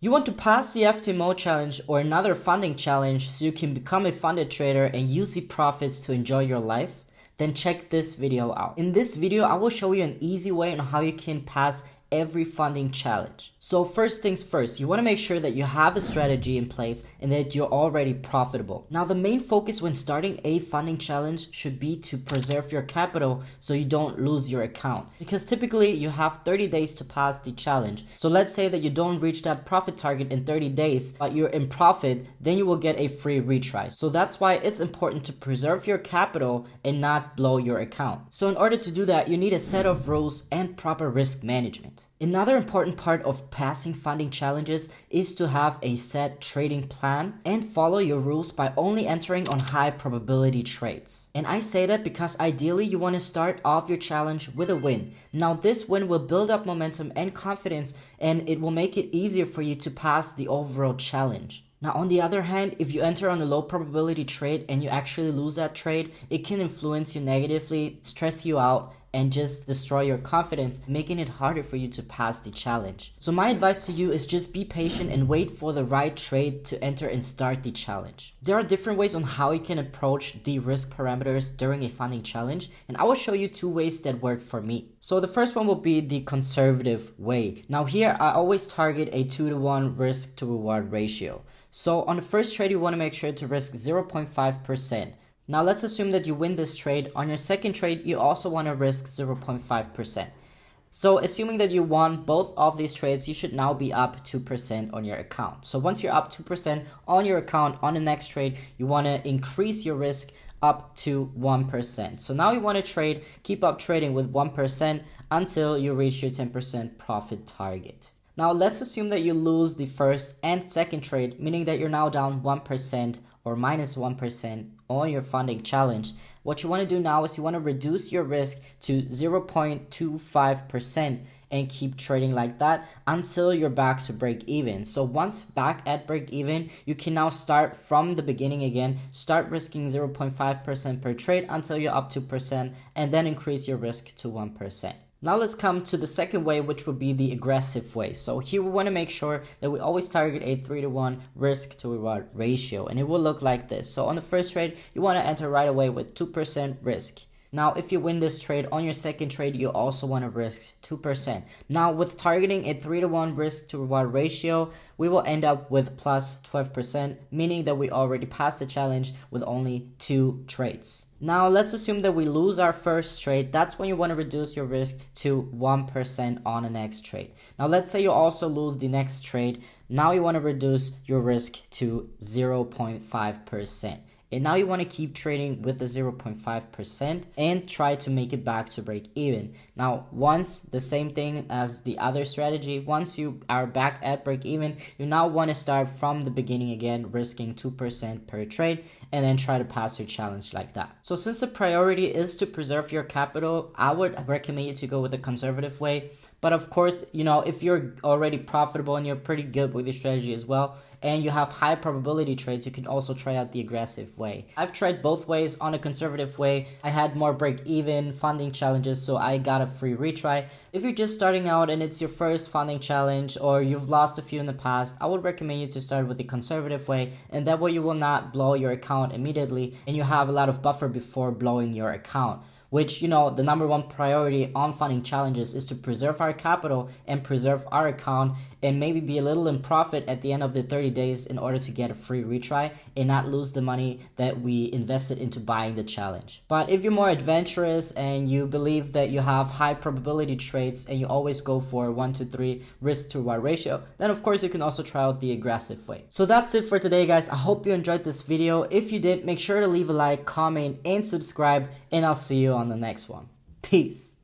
You want to pass the FTMO challenge or another funding challenge so you can become a funded trader and use the profits to enjoy your life? Then check this video out. In this video, I will show you an easy way on how you can pass every funding challenge. So first things first, you want to make sure that you have a strategy in place and that you're already profitable. Now the main focus when starting a funding challenge should be to preserve your capital so you don't lose your account, because typically you have 30 days to pass the challenge. So let's say that you don't reach that profit target in 30 days but you're in profit, then you will get a free retry. So that's why it's important to preserve your capital and not blow your account. So in order to do that, you need a set of rules and proper risk management. Another important part of passing funding challenges is to have a set trading plan and follow your rules by only entering on high probability trades. And I say that because ideally you want to start off your challenge with a win. Now this win will build up momentum and confidence, and it will make it easier for you to pass the overall challenge. Now on the other hand, if you enter on a low probability trade and you actually lose that trade, it can influence you negatively, stress you out, and just destroy your confidence, making it harder for you to pass the challenge. So my advice to you is just be patient and wait for the right trade to enter and start the challenge. There are different ways on how you can approach the risk parameters during a funding challenge, and I will show you two ways that work for me. So the first one will be the conservative way. Now here I always target a 2-to-1 risk to reward ratio. So on the first trade, you want to make sure to risk 0.5%. Now let's assume that you win this trade. On your second trade, you also want to risk 0.5%. So assuming that you won both of these trades, you should now be up 2% on your account. So once you're up 2% on your account on the next trade, you want to increase your risk up to 1%. So now you want to keep up trading with 1% until you reach your 10% profit target. Now let's assume that you lose the first and second trade, meaning that you're now down 1% or minus 1% on your funding challenge. What you want to do now is you want to reduce your risk to 0.25% and keep trading like that until you're back to break even. So once back at break even, you can now start from the beginning again, start risking 0.5% per trade until you're up 2%, and then increase your risk to 1%. Now let's come to the second way, which would be the aggressive way. So here we want to make sure that we always target a 3-to-1 risk to reward ratio, and it will look like this. So on the first trade, you want to enter right away with 2% risk. Now if you win this trade, on your second trade, you also want to risk 2%. Now with targeting a 3-to-1 risk to reward ratio, we will end up with plus 12%, meaning that we already passed the challenge with only 2 trades. Now let's assume that we lose our first trade. That's when you want to reduce your risk to 1% on the next trade. Now let's say you also lose the next trade. Now you want to reduce your risk to 0.5%. And now you want to keep trading with the 0.5% and try to make it back to break even. Now, once the same thing as the other strategy, once you are back at break even, you now want to start from the beginning again, risking 2% per trade, and then try to pass your challenge like that. So since the priority is to preserve your capital, I would recommend you to go with the conservative way. But of course, if you're already profitable and you're pretty good with your strategy as well, and you have high probability trades, you can also try out the aggressive way. I've tried both ways. On a conservative way, I had more break-even funding challenges, so I got a free retry. If you're just starting out and it's your first funding challenge, or you've lost a few in the past, I would recommend you to start with the conservative way, and that way you will not blow your account immediately, and you have a lot of buffer before blowing your account. Which, the number one priority on funding challenges is to preserve our capital and preserve our account, and maybe be a little in profit at the end of the 30 days in order to get a free retry and not lose the money that we invested into buying the challenge. But if you're more adventurous and you believe that you have high probability trades and you always go for 1-to-3 risk to reward ratio, then of course you can also try out the aggressive way. So that's it for today, guys. I hope you enjoyed this video. If you did, make sure to leave a like, comment, and subscribe, and I'll see you on the next one. Peace.